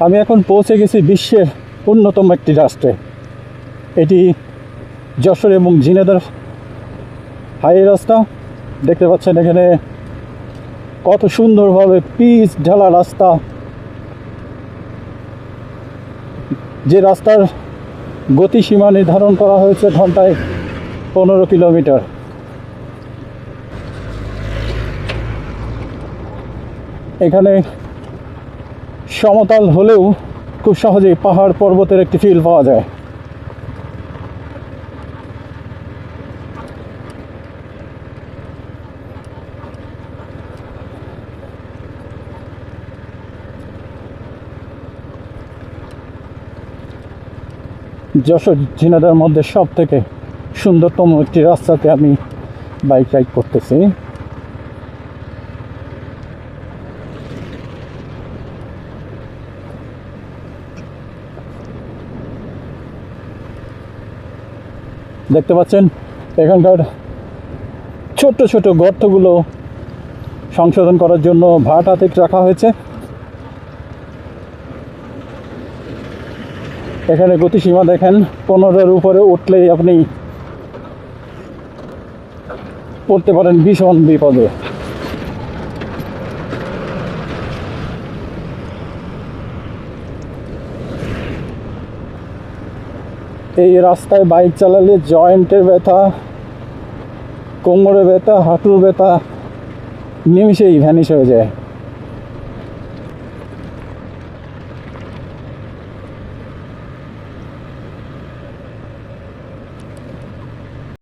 আমি এখন পৌঁছে গেছি বিশ্বের অন্যতম একটি রাষ্ট্রে। এটি যশোর এবং ঝিনাইদহ হাই রাস্তা। দেখতে পাচ্ছেন এখানে কত সুন্দরভাবে পিচ ঢালা রাস্তা, যে রাস্তার গতিসীমা নির্ধারণ করা হয়েছে ঘন্টায় 15 কিলোমিটার। এখানে সমতল হলেও খুব সহজেই পাহাড় পর্বতের একটি ফিল পাওয়া যায়। যশোর ঝিনাইদহের মধ্যে সব থেকে সুন্দরতম একটি রাস্তাতে আমি বাইক রাইড করতেছি। দেখতে পাচ্ছেন এখানকার ছোট ছোট গর্তগুলো সংশোধন করার জন্য ভাটাতে রাখা হয়েছে। এখানে গতিসীমা দেখেন, 15-এর উপরে উঠলেই আপনি পড়তে পারেন ভীষণ বিপদে। এই রাস্তায় বাইক চালালে জয়েন্টের ব্যথা, কোমরে ব্যথা, হাঁটুর ব্যথা নিমিষেই ভ্যানিশ হয়ে যায়।